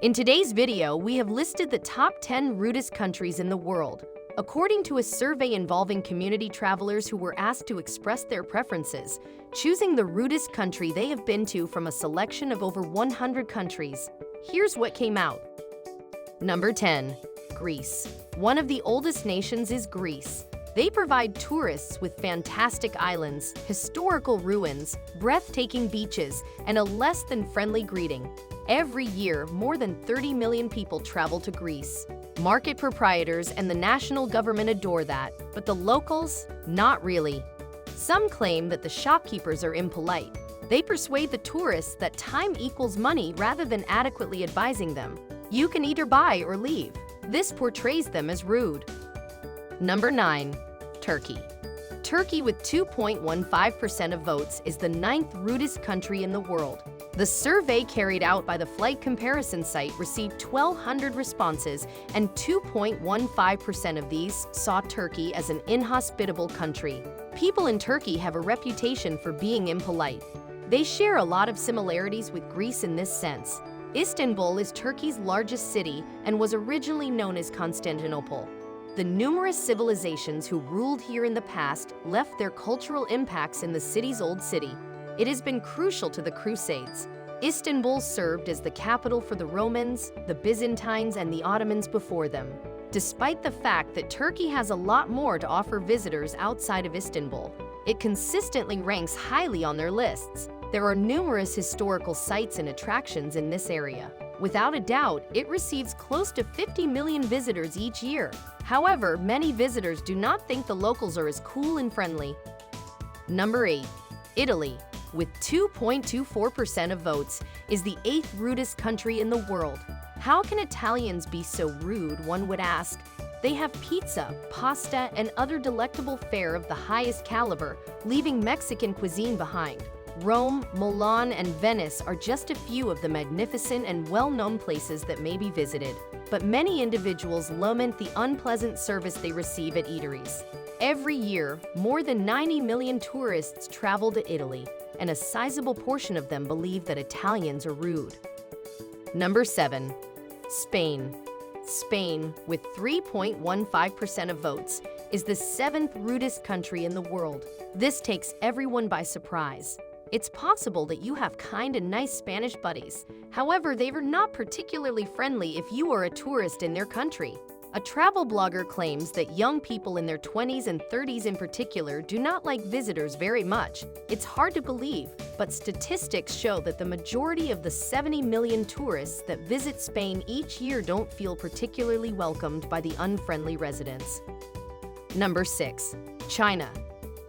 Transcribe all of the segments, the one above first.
In today's video, we have listed the top 10 rudest countries in the world. According to a survey involving community travelers who were asked to express their preferences, choosing the rudest country they have been to from a selection of over 100 countries. Here's what came out. Number 10. Greece. One of the oldest nations is Greece. They provide tourists with fantastic islands, historical ruins, breathtaking beaches, and a less than friendly greeting. Every year, more than 30 million people travel to Greece. Market proprietors and the national government adore that, but the locals, not really. Some claim that the shopkeepers are impolite. They persuade the tourists that time equals money rather than adequately advising them. You can either buy or leave. This portrays them as rude. Number 9. Turkey. Turkey, with 2.15% of votes, is the 9th rudest country in the world. The survey carried out by the flight comparison site received 1,200 responses, and 2.15% of these saw Turkey as an inhospitable country. People in Turkey have a reputation for being impolite. They share a lot of similarities with Greece in this sense. Istanbul is Turkey's largest city and was originally known as Constantinople. The numerous civilizations who ruled here in the past left their cultural impacts in the city's old city. It has been crucial to the Crusades. Istanbul served as the capital for the Romans, the Byzantines, and the Ottomans before them. Despite the fact that Turkey has a lot more to offer visitors outside of Istanbul, it consistently ranks highly on their lists. There are numerous historical sites and attractions in this area. Without a doubt, it receives close to 50 million visitors each year. However, many visitors do not think the locals are as cool and friendly. Number 8. Italy, with 2.24% of votes, is the 8th rudest country in the world. How can Italians be so rude, one would ask? They have pizza, pasta, and other delectable fare of the highest caliber, leaving Mexican cuisine behind. Rome, Milan, and Venice are just a few of the magnificent and well-known places that may be visited, but many individuals lament the unpleasant service they receive at eateries. Every year, more than 90 million tourists travel to Italy, and a sizable portion of them believe that Italians are rude. Number 7. Spain. Spain, with 3.15% of votes, is the 7th rudest country in the world. This takes everyone by surprise. It's possible that you have kind and nice Spanish buddies. However, they are not particularly friendly if you are a tourist in their country. A travel blogger claims that young people in their 20s and 30s in particular do not like visitors very much. It's hard to believe, but statistics show that the majority of the 70 million tourists that visit Spain each year don't feel particularly welcomed by the unfriendly residents. Number 6. China.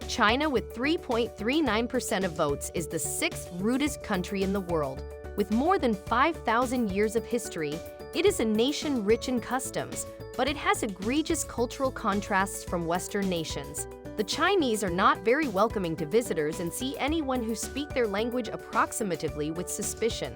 China, with 3.39% of votes, is the 6th rudest country in the world. With more than 5,000 years of history, it is a nation rich in customs, but it has egregious cultural contrasts from Western nations. The Chinese are not very welcoming to visitors and see anyone who speaks their language approximatively with suspicion.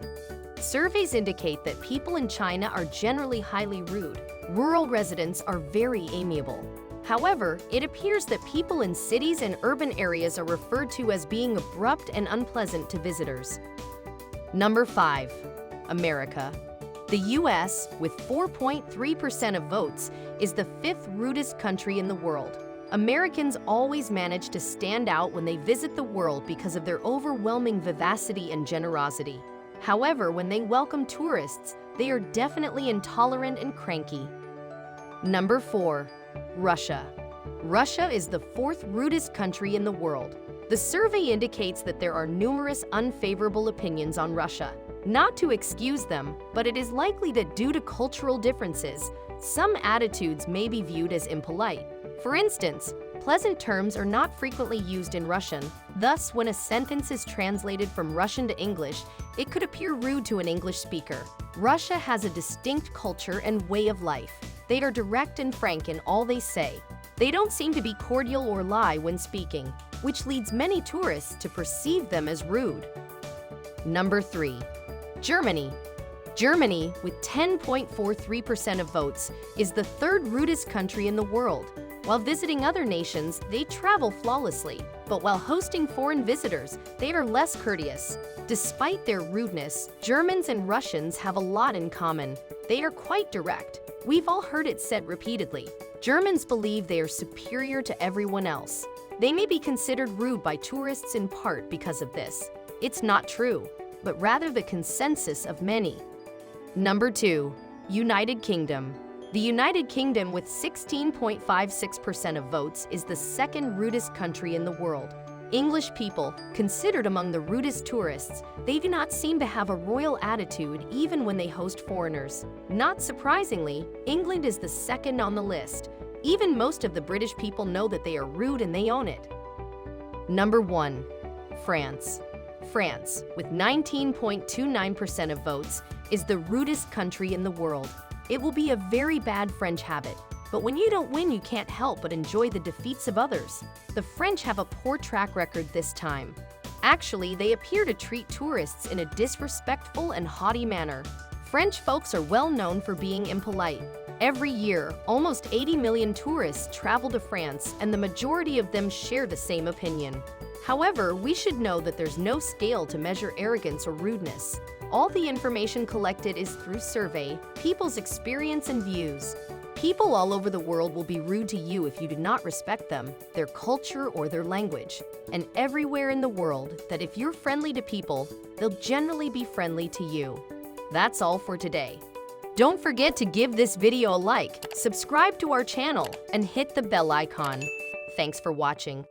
Surveys indicate that people in China are generally highly rude. Rural residents are very amiable. However, it appears that people in cities and urban areas are referred to as being abrupt and unpleasant to visitors. Number 5. America. The U.S., with 4.3% of votes, is the 5th rudest country in the world. Americans always manage to stand out when they visit the world because of their overwhelming vivacity and generosity. However, when they welcome tourists, they are definitely intolerant and cranky. Number 4. Russia. Russia is the 4th rudest country in the world. The survey indicates that there are numerous unfavorable opinions on Russia. Not to excuse them, but it is likely that due to cultural differences, some attitudes may be viewed as impolite. For instance, pleasant terms are not frequently used in Russian. Thus, when a sentence is translated from Russian to English, it could appear rude to an English speaker. Russia has a distinct culture and way of life. They are direct and frank in all they say. They don't seem to be cordial or lie when speaking, which leads many tourists to perceive them as rude. Number 3. Germany. Germany, with 10.43% of votes, is the 3rd rudest country in the world. While visiting other nations, they travel flawlessly. but while hosting foreign visitors, they are less courteous. Despite their rudeness, Germans and Russians have a lot in common. They are quite direct. We've all heard it said repeatedly. Germans believe they are superior to everyone else. They may be considered rude by tourists in part because of this. It's not true, but rather the consensus of many. Number 2. United Kingdom. The United Kingdom, with 16.56% of votes, is the second rudest country in the world. English people, considered among the rudest tourists, they do not seem to have a royal attitude even when they host foreigners. Not surprisingly, England is the second on the list. Even most of the British people know that they are rude and they own it. Number 1. France. France, with 19.29% of votes, is the rudest country in the world. It will be a very bad French habit, but when you don't win, you can't help but enjoy the defeats of others. The French have a poor track record this time. Actually, they appear to treat tourists in a disrespectful and haughty manner. French folks are well known for being impolite. Every year, almost 80 million tourists travel to France, and the majority of them share the same opinion. However, we should know that there's no scale to measure arrogance or rudeness. All the information collected is through survey, people's experience and views. People all over the world will be rude to you if you do not respect them, their culture, or their language. And everywhere in the world, that if you're friendly to people, they'll generally be friendly to you. That's all for today. Don't forget to give this video a like, subscribe to our channel, and hit the bell icon. Thanks for watching.